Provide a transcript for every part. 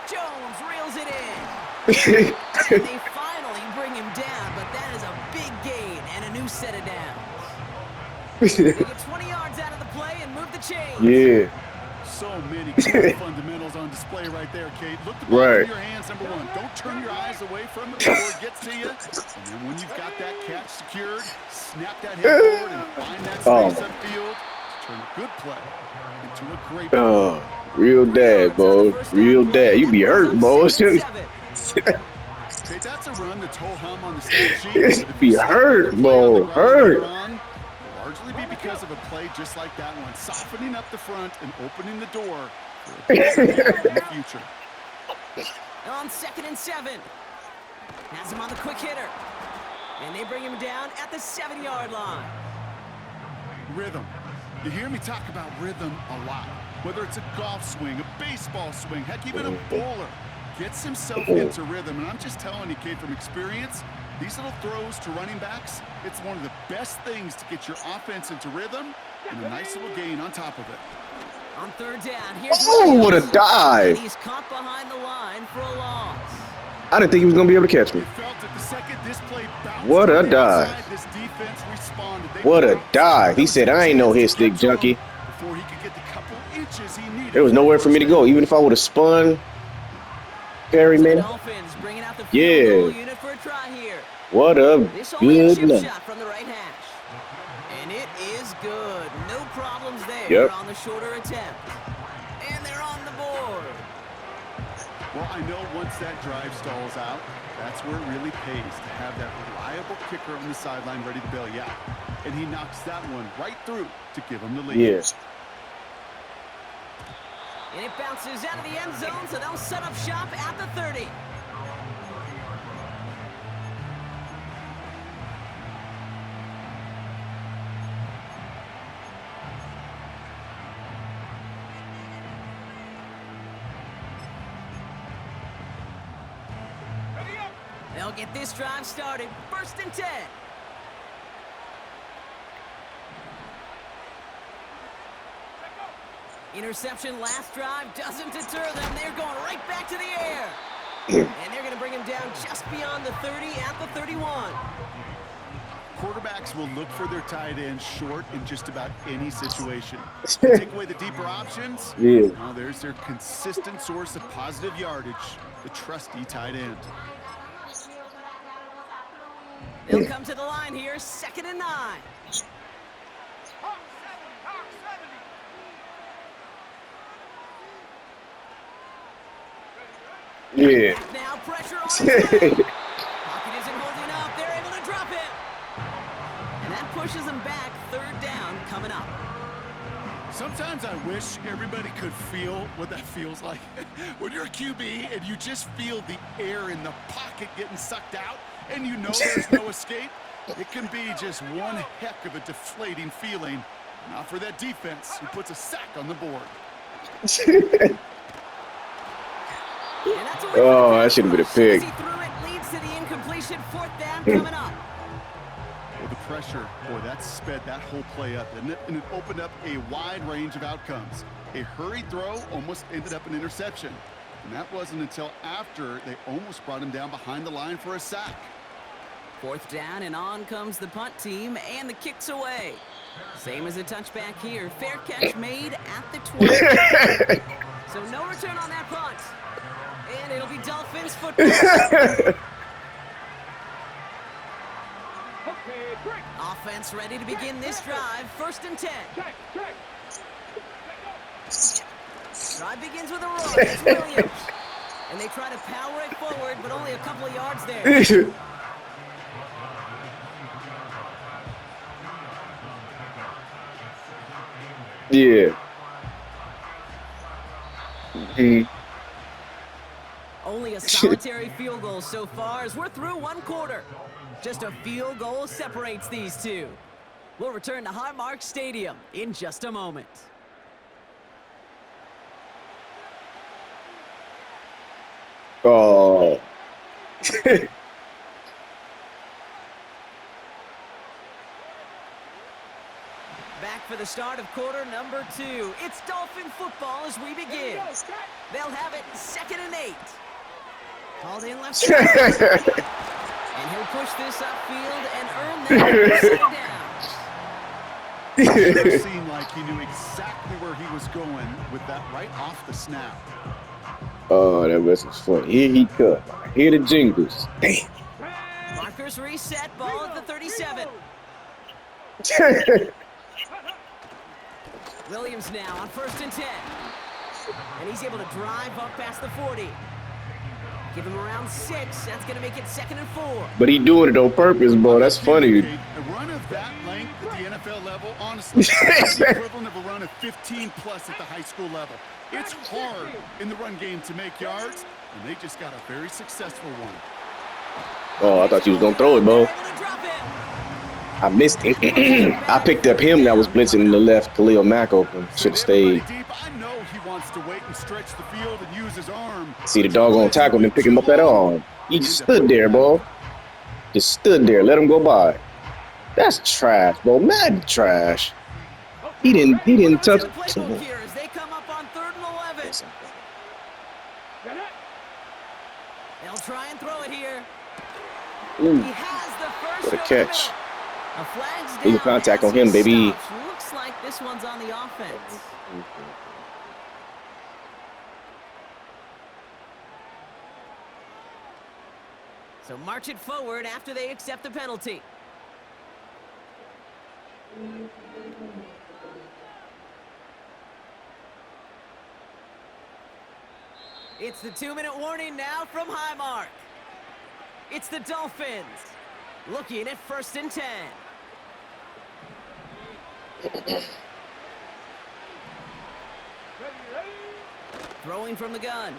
Jones reels it in. And they finally bring him down, but that is a big gain and a new set of downs. They get 20 yards out of the play and move the chains. Yeah. So many good fundamentals on display right there, Kate. Look the ball in your hands, number one. Don't turn your eyes away from it before it gets to you. And then when you've got that catch secured, snap that head forward and find that space upfield to turn a good play into a great play. Real dad, boy. Real dad. You be hurt, boy. Kate, that's a run that's ho-hum on the stat sheet. Be hurt, boy. Hurt. Largely be because of a play just like that one, softening up the front and opening the door for a in the future. On 2nd and 7. Has him on the quick hitter. And they bring him down at the 7-yard line. Rhythm. You hear me talk about rhythm a lot. Whether it's a golf swing, a baseball swing, heck, even a bowler gets himself into rhythm. And I'm just telling you, kid, from experience, these little throws to running backs, it's one of the best things to get your offense into rhythm and a nice little gain on top of it. On 3rd down, here's what a dive. He's caught behind the line for a loss. I didn't think he was going to be able to catch me. What a dive. What a dive. He said, I ain't no hit stick junkie. There was nowhere for me to go, even if I would have spun. Perry, man. Yeah. What a good look. From the right hash. And it is good. No problems there on the shorter attempt. And they're on the board. Well, I know once that drive stalls out, that's where it really pays to have that reliable kicker on the sideline ready to bail you out. And he knocks that one right through to give him the lead. Yes. And it bounces out of the end zone, so they'll set up shop at the 30. They'll get this drive started. 1st and 10. Interception last drive doesn't deter them. They're going right back to the air. And they're going to bring him down just beyond the 30 at the 31. Quarterbacks will look for their tight end short in just about any situation. Take away the deeper options. Now there's their consistent source of positive yardage, the trusty tight end. They'll come to the line here, 2nd and 9. Yeah. Now pressure on the pocket isn't holding up. They're able to drop it. And that pushes them back. 3rd down coming up. Sometimes I wish everybody could feel what that feels like. When you're a QB and you just feel the air in the pocket getting sucked out and you know there's no escape, it can be just one heck of a deflating feeling. Not for that defense who puts a sack on the board. Oh, that should have been a pick. He threw it, leads to the incompletion. 4th down coming up. Well, the pressure, boy, that sped that whole play up, didn't it? And it opened up a wide range of outcomes. A hurried throw almost ended up an interception. And that wasn't until after they almost brought him down behind the line for a sack. 4th down, and on comes the punt team, and the kick's away. Same as a touchback here. Fair catch made at the 20. So no return on that punt. And it'll be Dolphins football. Offense ready to begin this drive. 1st and 10. Drive begins with a run. It's Williams. And they try to power it forward, but only a couple of yards there. Yeah. Only a solitary field goal so far as we're through 1 quarter. Just a field goal separates these two. We'll return to Highmark Stadium in just a moment. Oh. Back for the start of quarter number 2. It's Dolphin football as we begin. They'll have it 2nd and 8. Called in left side. And he'll push this upfield and earn that 2nd down. It seemed like he knew exactly where he was going with that right off the snap. Oh, that was funny. Here he comes. Here the jingles. Damn. Markers reset. Ball at the 37. Williams now on 1st and 10. And he's able to drive up past the 40. Give him around 6. That's going to make it 2nd and 4. But he doing it on purpose, bro. That's funny. A run of that length at the NFL level, honestly, is the equivalent of a run of 15-plus at the high school level. It's hard in the run game to make yards, and they just got a very successful one. Oh, I thought you was going to throw it, bro. I missed it. I picked up him that was blitzing in the left. Khalil Mack open. Should have stayed. I know he wants to wait and stretch the field and use his arm. See the doggone tackle and pick him up at all. He just stood there, bro. Just stood there. Let him go by. That's trash, bro. Mad trash. He didn't touch. They come up on 3rd and 11. They'll try and throw it here. Ooh, he has the first. what a catch. A flag's down. Legal contact on him, baby. Looks like this one's on the offense. So march it forward after they accept the penalty. It's the 2-minute warning now from Highmark. It's the Dolphins looking at 1st and 10. Throwing from the gun.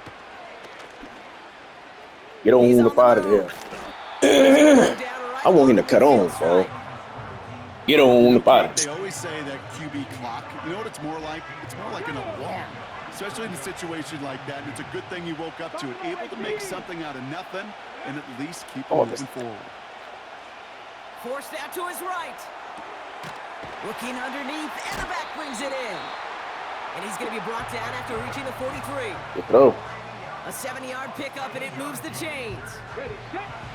Get on up out of here. I want him to cut on, bro. Get on up out of They here. always say that QB clock, you know what it's more like? It's more like an alarm, especially in a situation like that. And it's a good thing you woke up to it, able to make something out of nothing and at least keep moving forward. Forced out to his right. Looking underneath, and the back brings it in. And he's going to be brought down after reaching the 43. Good throw. A 70-yard pickup, and it moves the chains.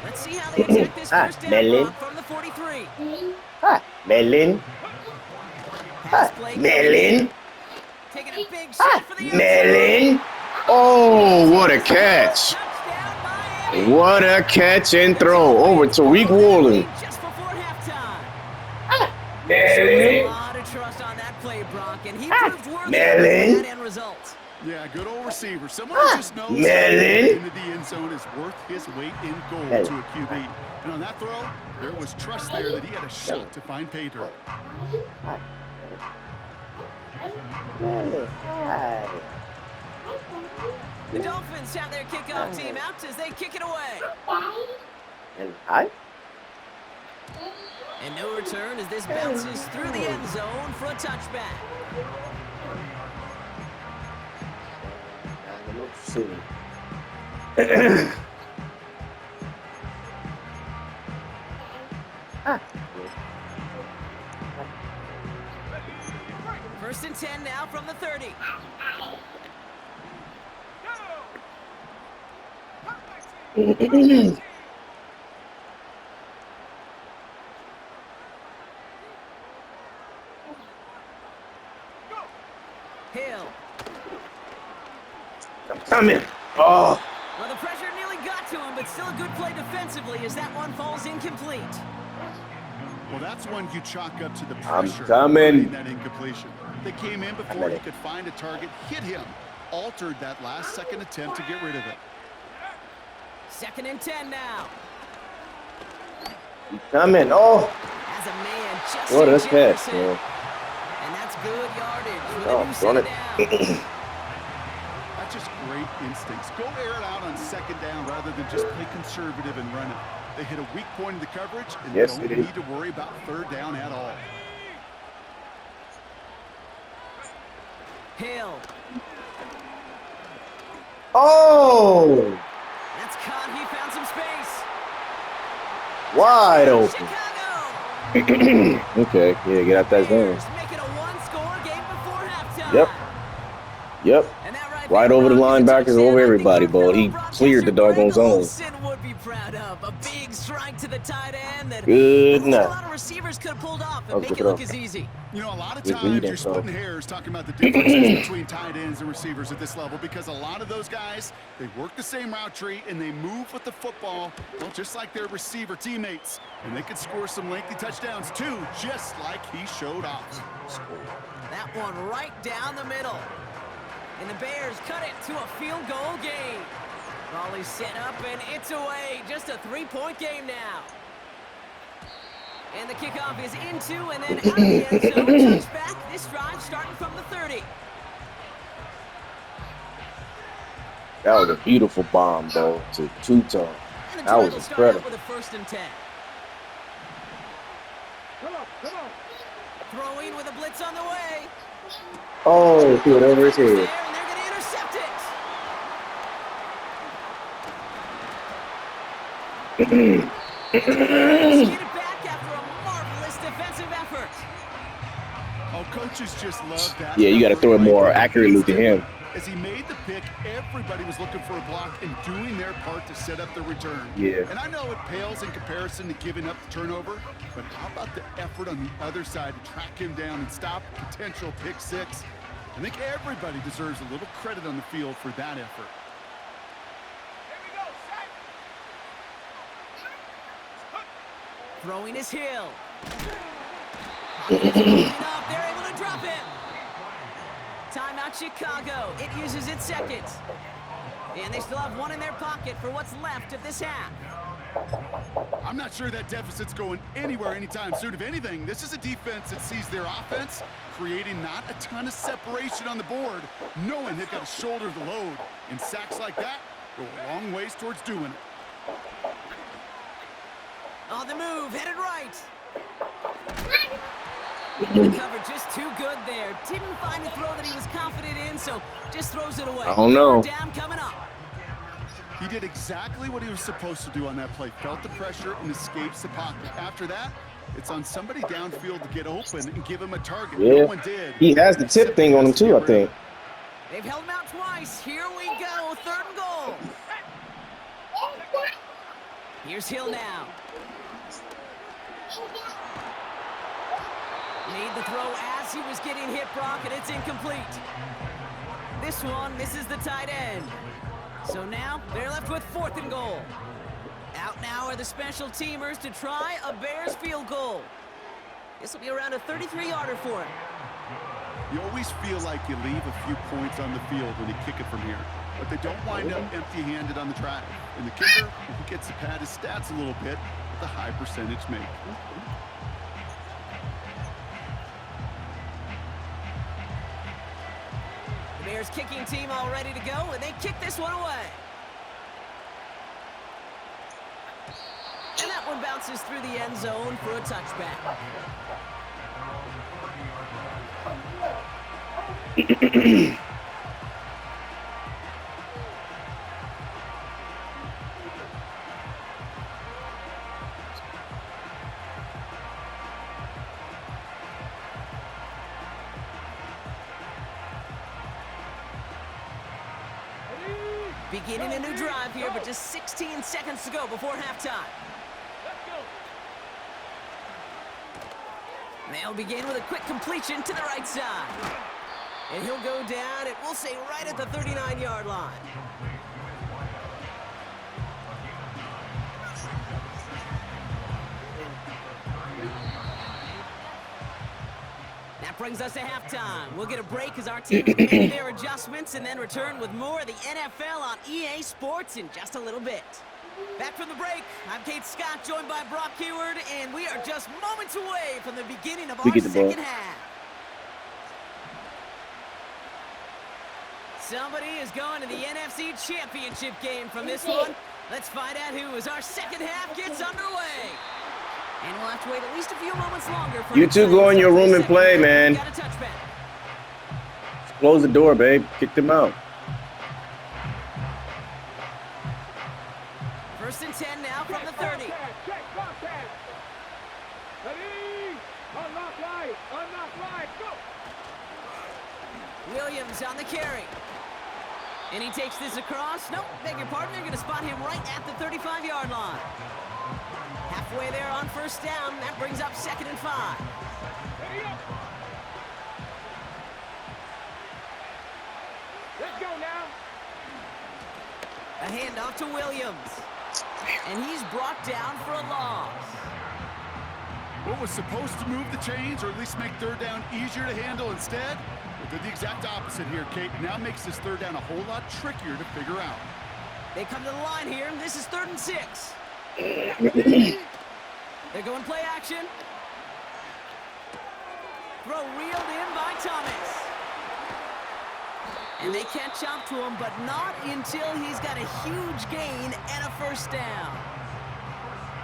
Let's see how they attack this first down Melon. block from the 43. Melon. Pass play. Melon. Taking a big shot for the end zone. Melon. Oh, what a catch. Touchdown, Miami. What a catch and throw over Tariq Woolen. Just before halftime. Melon. A lot of trust on that play, Brock, and he proved worthy Melon. of that end result. Yeah, good old receiver. Someone who just knows Melon. into the end zone is worth his weight in gold to a QB. And on that throw, there was trust there that he had a shot to find pay dirt. The Dolphins have their kickoff team out as they kick it away. And no return as this bounces through the end zone for a touchback. First and 10 now from the 30. Hill. Come in. Oh. Well, the pressure nearly got to him, but still a good play defensively as that one falls incomplete. Well, that's one you chalk up to the I'm pressure. coming. That incompletion. They came in before he could find a target, hit him, altered that last-second attempt to get rid of it. 2nd and 10 now. Come in. Oh. As a man just What a catch, Jefferson. man. And that's good yardage with Oh, a new run set it. down. That's just great instincts. Go air it out on 2nd down rather than just play conservative and run it. They hit a weak point in the coverage and Yes, don't it is. need to worry about 3rd down at all. Hill. Oh. That's caught. He found some space. Wide open. Chicago. Okay. Yeah, get out that zone. Bears make it a Yep. Yep. And that Right over the Brock, is a linebackers, touchdown. over I think everybody, our boy. fellow He cleared the broadcaster doggone Greg zone. Olsen would be proud of. A big strike to the tight end that Good I think a night. lot of receivers could have pulled off That and was a make good it look throw. as easy. You know, a lot of Good times reading, you're so. splitting hairs talking about the differences between tight ends and receivers at this level because a lot of those guys, they work the same route tree and they move with the football, well, just like their receiver teammates. And they could score some lengthy touchdowns too, just like he showed off. That one right down the middle. And the Bears cut it to a field goal game. Raleigh's set up and it's away. Just a 3-point game now. And the kickoff is into and then out of the end zone. Touchback. This drive starting from the 30. That was a beautiful bomb, though, to two-tone. And the That drive was will start out incredible. with a 1st and 10. Throwing with a blitz on the way. Oh, threw it over his There, head. and they're going to intercept it. Get it back after a marvelous defensive effort. Oh, coaches just love that. Yeah, you got to throw it more accurately to him. As he made the pick, everybody was looking for a block and doing their part to set up the return. Yeah. And I know it pales in comparison to giving up the turnover, but how about the effort on the other side to track him down and stop potential pick six? I think everybody deserves a little credit on the field for that effort. Throwing is Hill. They're able to drop him. Timeout Chicago. It uses its second. And they still have one in their pocket for what's left of this half. I'm not sure that deficit's going anywhere anytime soon. If anything, this is a defense that sees their offense creating not a ton of separation on the board, knowing they've got to shoulder the load. And sacks like that go a long ways towards doing it. On the move, headed right. The cover just too good there. Didn't find the throw that he was confident in, so just throws it away. I don't know. Down coming up. He did exactly what he was supposed to do on that play. Felt the pressure and escapes the pocket. After that, it's on somebody downfield to get open and give him a target. Yeah. No one did. He has the tip thing on him, too, I think. They've held him out twice. Here we go. 3rd and goal. Here's Hill now. Made the throw as he was getting hit, Brock, and it's incomplete. This one misses the tight end. So now they're left with 4th and goal. Out now are the special teamers to try a Bears field goal. This will be around a 33-yarder for him. You always feel like you leave a few points on the field when you kick it from here, but they don't wind up empty-handed on the track. And the kicker, he gets to pad his stats a little bit with a high percentage make. The Bears kicking team all ready to go, and they kick this one away. And that one bounces through the end zone for a touchback. Beginning a new drive here, but just 16 seconds to go before halftime. They'll begin with a quick completion to the right side. And he'll go down, and we'll say right at the 39-yard line. That brings us to halftime. We'll get a break as our teams make their adjustments and then return with more of the NFL on EA Sports in just a little bit. Back from the break, I'm Kate Scott, joined by Brock Heward, and we are just moments away from the beginning of our second half. Somebody is going to the NFC Championship game from this one. Let's find out who as our second half gets underway. And we'll have to wait at least a few moments longer for You two go in your room and play, man. Got a touchback. Close the door, babe. Kick them out. 1st and 10 now from the 30. Check contact. Ready? Unlock right. Unlock right. Go. Williams on the carry. And he takes this across. Nope, beg your pardon. They're going to spot him right at the 35-yard line. Halfway there on first down. That brings up 2nd and 5. Let's go now. A handoff to Williams. And he's brought down for a loss. What was supposed to move the chains, or at least make third down easier to handle instead, well, did the exact opposite here, Kate. Now makes this third down a whole lot trickier to figure out. They come to the line here. This is 3rd and 6. They're going play action. Throw reeled in by Thomas. And they catch up to him, but not until he's got a huge gain and a first down.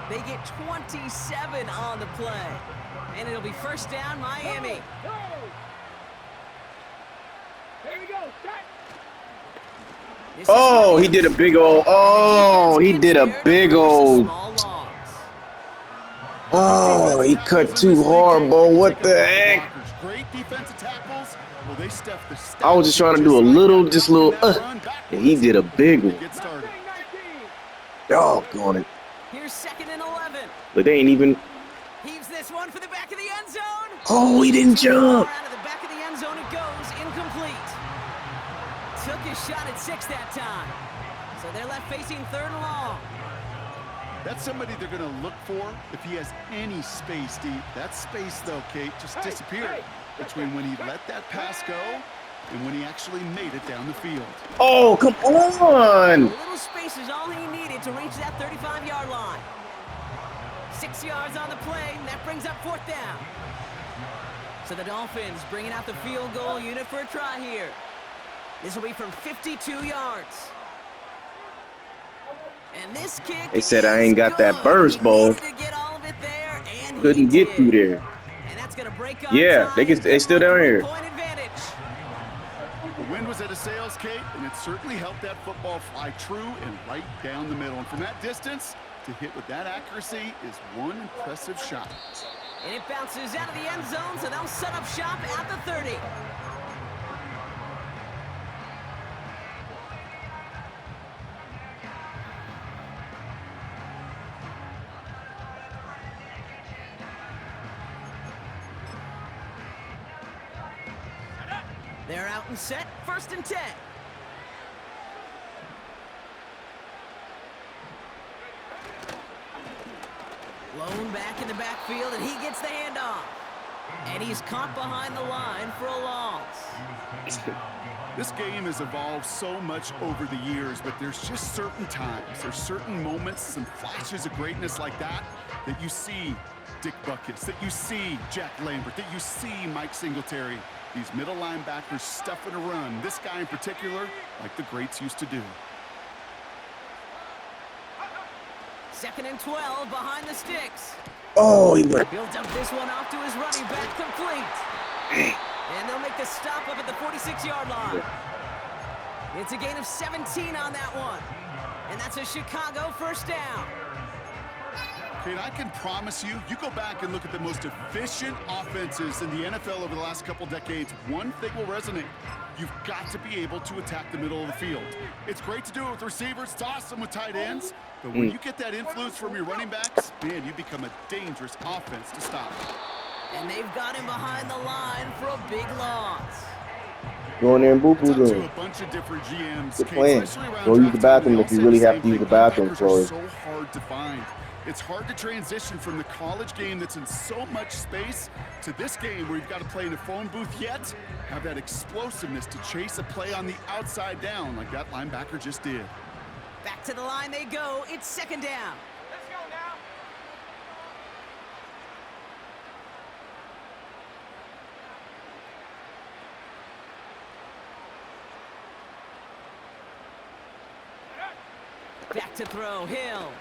They get 27 on the play. And it'll be first down, Miami. Go. There we go. Set. Oh, he did a big old. Oh, he did a big old. Oh, he cut too hard, bro. What the heck? Great defensive tackles. Well, they stuffed the I was just trying to do a little, and he did a big one. Get started. Doggone it. Here's 2nd and 11. But they ain't even. Heaves this one for the back of the end zone. Oh, he didn't jump. Out of the back of the end zone it goes, incomplete. Took his shot at 6 that time. So they're left facing 3rd and long. That's somebody they're going to look for if he has any space deep. That space, though, Kate, just disappeared between when he let that pass go and when he actually made it down the field. Oh, come A on. little space is all he needed to reach that 35-yard line. 6 yards on the play, and that brings up 4th down. So the Dolphins bringing out the field goal unit for a try here. This will be from 52 yards. And this kick They said I ain't got that burst, ball. ball. Couldn't get through there. And that's gonna break Yeah, they still down here. Point advantage. The wind was at a sails, Kate, and it certainly helped that football fly true and right down the middle. And from that distance, to hit with that accuracy is one impressive shot. And it bounces out of the end zone, so they'll set up shop at the 30. They're out and set, 1st and 10. Lone back in the backfield, and he gets the handoff. And he's caught behind the line for a loss. This game has evolved so much over the years, but there's just certain times, there's certain moments, some flashes of greatness like that, that you see Dick Butkus, that you see Jack Lambert, that you see Mike Singletary. These middle linebackers stuffing a run. This guy in particular, like the greats used to do. 2nd and 12 behind the sticks. Oh, he went. Built up this one off to his running back, complete. And they'll make the stop up at the 46-yard line. It's a gain of 17 on that one. And that's a Chicago first down. Kate, I can promise you, you go back and look at the most efficient offenses in the NFL over the last couple decades, one thing will resonate. You've got to be able to attack the middle of the field. It's great to do it with receivers, toss them with tight ends, but when you get that influence from your running backs, man, you become a dangerous offense to stop. And they've got him behind the line for a big loss. Go in there and boo-boo It's up to them. a bunch of different GMs. Good Kate, plan. especially around Go use the draft time, bathroom they if you all really say have the to use same the thing. bathroom, Linebackers Troy. are so hard to find. It's hard to transition from the college game that's in so much space to this game where you've got to play in a phone booth yet have that explosiveness to chase a play on the outside down like that linebacker just did. Back to the line they go. It's 2nd down. Let's go now. Back to throw, Hill.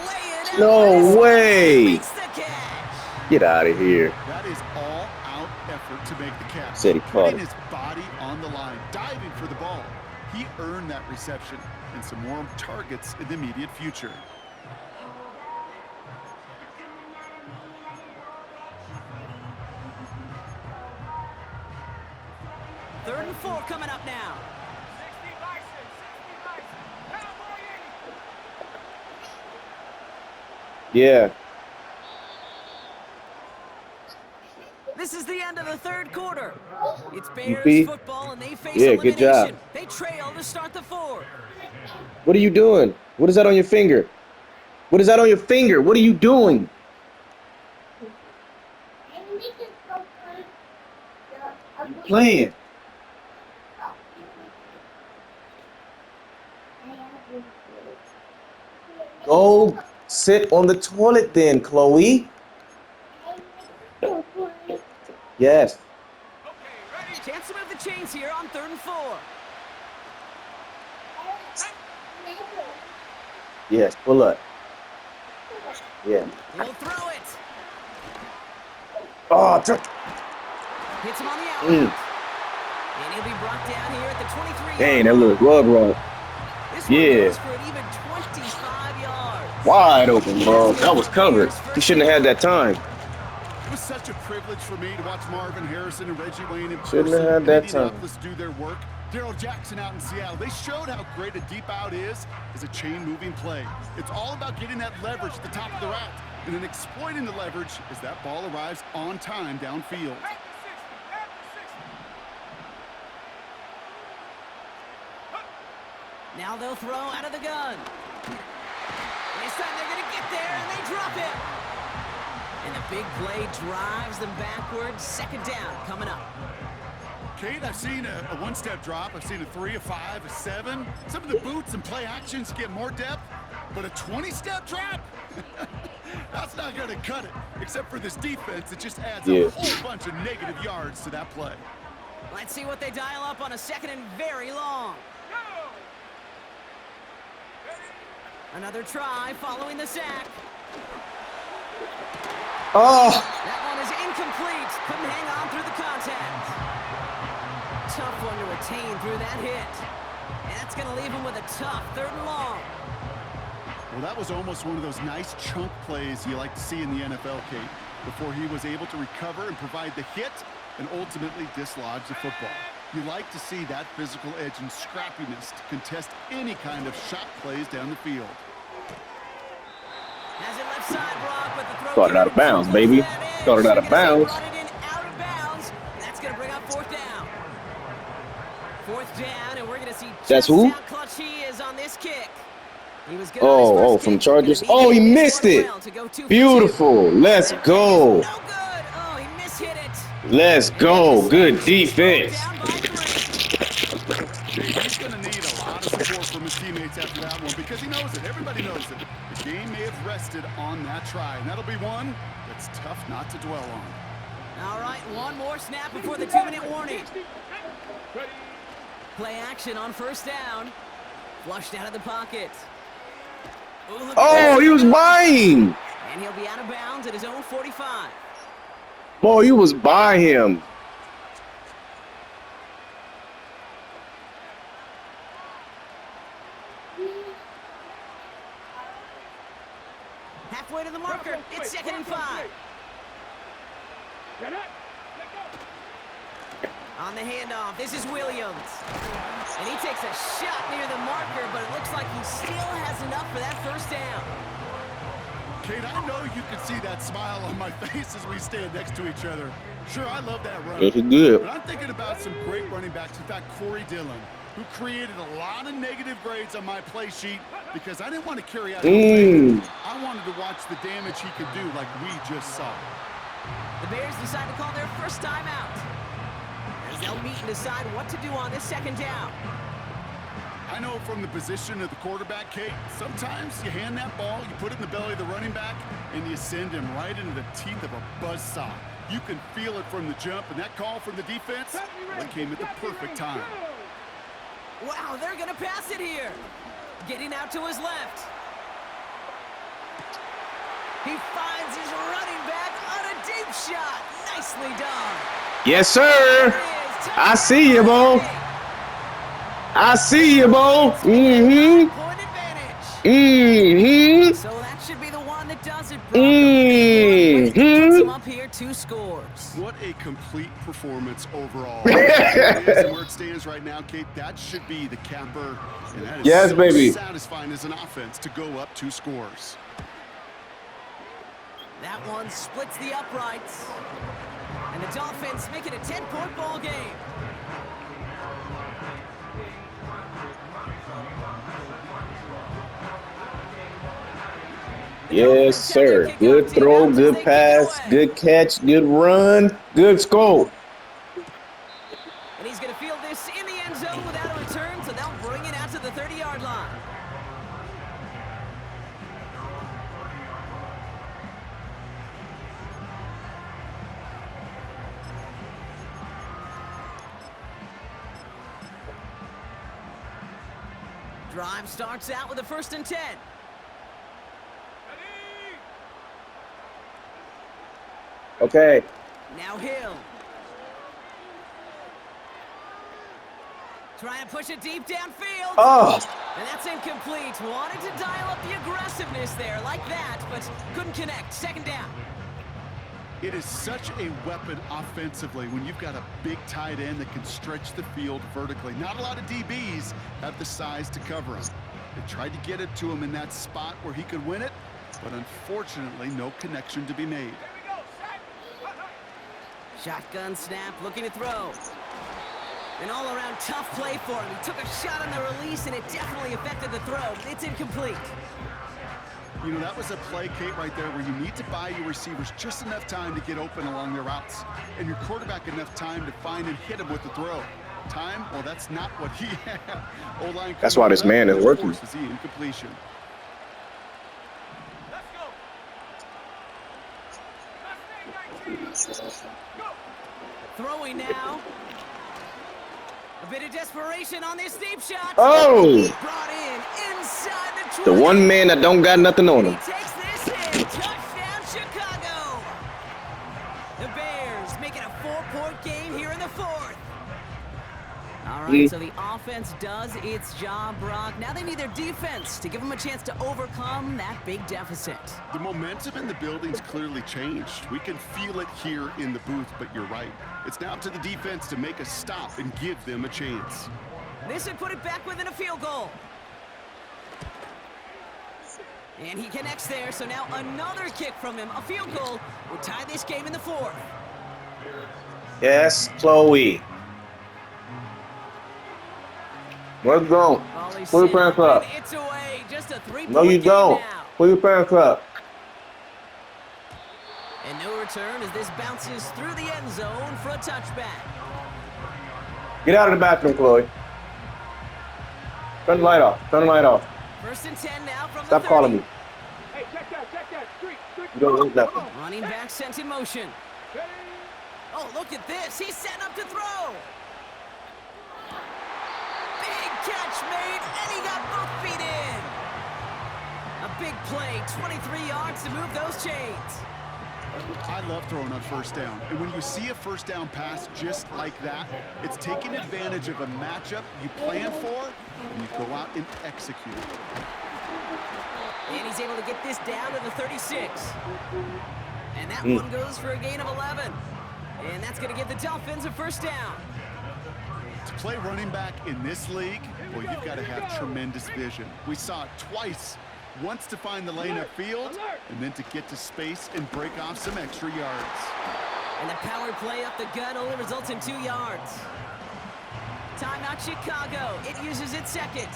Lay it out. No way. Makes the catch. Get out of here. That is all-out effort to make the catch. Said he caught Putting it. his body on the line, diving for the ball. He earned that reception and some more targets in the immediate future. 3rd and 4 coming up now. 60 bison, 60 bison. Cowboy 80. Yeah. This is the end of the 3rd quarter. It's Bears EP? football, and they face Yeah, good elimination. job. They trail to start the 4th. What are you doing? What is that on your finger? What is that on your finger? What are you doing? Playing. Go sit on the toilet then, Chloe. Yes. Chance to move the chains here on 3rd and 4. Yes, pull up. Yeah. He'll throw it. Oh, Hits him on the outlet. And he'll be brought down here at the 23. dang, that little glove roll. This one Yeah. goes for an even 25 yards. Wide open, bro. That was covered. He shouldn't have had that time. It was such a privilege for me to watch Marvin Harrison and Reggie Wayne in Shouldn't have person had in that time. Indianapolis do their work. Daryl Jackson out in Seattle. They showed how great a deep out is as a chain-moving play. It's all about getting that leverage at the top of the route, and then exploiting the leverage as that ball arrives on time downfield. At the 60, at the 60. Now they'll throw out of the gun. And this time they're going to get there, and they drop it. And the big play drives them backwards. 2nd down coming up. Kate, I've seen a one-step drop. I've seen a 3, a 5, a 7. Some of the boots and play actions get more depth, but a 20-step drop? That's not going to cut it. Except for this defense, it just adds a whole bunch of negative yards to that play. Let's see what they dial up on a 2nd and very long. Another try following the sack. Oh, That one is incomplete. Couldn't hang on through the contact. Tough one to retain through that hit. And that's going to leave him with a tough 3rd and long. Well, that was almost one of those nice chunk plays you like to see in the NFL, Kate, before he was able to recover and provide the hit and ultimately dislodge the football. You like to see that physical edge and scrappiness to contest any kind of shot plays down the field. Has it left side, Brock, but the throw Thought it out of bounds, baby. Thought it out of bounds. Brought it in out of bounds. That's going to bring up 4th down. 4th down, and we're going to see That's just who? how clutch he is on this kick. He was good Oh, on his first from kick, Chargers. but Oh, he immediately missed scored it. well to go 2 for 2. Beautiful. Let's That go. is no good. Oh, he mishit it. Let's go. Good defense. Down by 3. He's going to need a lot of support from his teammates after that one because he knows it. Everybody knows it. The game may have rested on that try, and that'll be one that's tough not to dwell on. All right, one more snap before the 2-minute warning. Play action on 1st down. Flushed out of the pocket. Ooh, look at Oh, this. he was buying. And he'll be out of bounds at his own 45. Boy, you was by him. Halfway to the marker. It's 2nd and 5. Get up. Let go. On the handoff, this is Williams. And he takes a shot near the marker, but it looks like he still has enough for that 1st down. Kate, I know you can see that smile on my face as we stand next to each other. Sure, I love that run. This is good. But I'm thinking about some great running backs. In fact, Corey Dillon, who created a lot of negative grades on my play sheet because I didn't want to carry out his I wanted to watch the damage he could do like we just saw. The Bears decide to call their first timeout, as they'll meet and decide what to do on this 2nd down. I know from the position of the quarterback, Kate, sometimes you hand that ball, you put it in the belly of the running back, and you send him right into the teeth of a buzzsaw. You can feel it from the jump, and that call from the defense, well, it came at the perfect time. Wow, they're going to pass it here. Getting out to his left. He finds his running back on a deep shot. Nicely done. Yes, sir. There it is. I see you, Bo. I see you, Bo. Point advantage. Mm-hmm. So that should be the one And it does it, Brock. He puts him up here, 2 scores. What a complete performance overall. It is, and where it stands right now, Kate, that should be the capper. And that is Yes, so baby. satisfying as an offense to go up 2 scores. That one splits the uprights. And the Dolphins make it a 10-point ball game. Yes, sir. Good throw, good pass, good catch, good run, good score. And he's going to field this in the end zone without a return, so they'll bring it out to the 30-yard line. Drive starts out with a 1st and 10. Okay. Now Hill. Trying to push it deep downfield. Oh, And that's incomplete. Wanted to dial up the aggressiveness there like that, but couldn't connect. 2nd down. It is such a weapon offensively when you've got a big tight end that can stretch the field vertically. Not a lot of DBs have the size to cover him. They tried to get it to him in that spot where he could win it, but unfortunately, no connection to be made. Shotgun snap, looking to throw. An all-around tough play for him. He took a shot on the release, and it definitely affected the throw. It's incomplete. You know, that was a play, Kate, right there where you need to buy your receivers just enough time to get open along their routes, and your quarterback enough time to find and hit him with the throw. Time? Well, that's not what he had. O-line. that's why this man is working. Forces the incompletion. Throwing now. A bit of desperation on this deep shot. Oh. Brought in inside the 20. The one man that don't got nothing on He him. takes this in. Touchdown, Chicago. The Bears make it a 4-point game here in the 4th. All right, so the offense does its job, Brock. Now they need their defense to give them a chance to overcome that big deficit. The momentum in the building's clearly changed. We can feel it here in the booth, but you're right. It's now up to the defense to make a stop and give them a chance. This would put it back within a field goal. And he connects there, so now another kick from him. A field goal would tie this game in the 4th. Yes, Chloe. Let's go. Pull your pants up. It's away. Just a 3-point No, you game don't. now. Pull your pants up. And no return as this bounces through the end zone for a touchback. Get out of the bathroom, Chloe. Turn the light off. Turn the light off. 1st and 10 now from Stop the 30. calling me. Hey, check that. Street. You don't need nothing. Running back sent in motion. Oh, look at this. He's set up to throw. Big catch made, and he got both feet in. A big play, 23 yards to move those chains. I love throwing on 1st down. And when you see a 1st down pass just like that, it's taking advantage of a matchup you plan for, and you go out and execute it. And he's able to get this down to the 36. And that one goes for a gain of 11. And that's going to give the Dolphins a 1st down. To play running back in this league, well, you've got to have tremendous vision. We saw it twice. Once to find the lane upfield, and then to get to space and break off some extra yards. And the power play up the gut only results in 2 yards. Timeout Chicago. It uses its 2nd.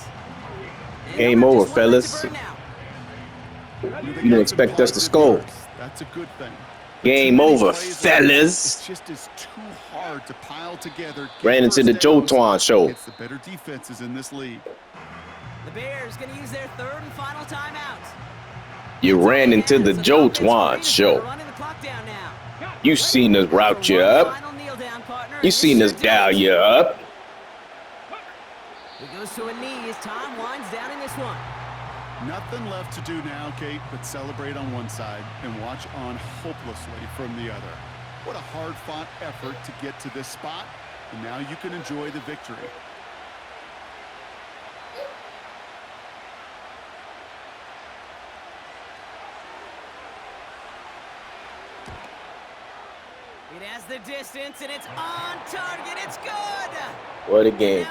And Game just over, one left to fellas. burn now. You don't expect us to score. That's a good thing. Game Too many over, plays like fellas. It just is too hard to pile together. Ran into the Joe Twan show. It's the better defenses in this league. The Bears going to use their 3rd and final timeout. You ran into the Joe Twan show. Running the clock down now. You seen us route you up. Final kneel down, partner. You seen us dial you up. He goes to a knee as time winds down in this one. Nothing left to do now, Kate, but celebrate on one side and watch on hopelessly from the other. What a hard-fought effort to get to this spot, and now you can enjoy the victory. It has the distance, and it's on target. It's good. What a game.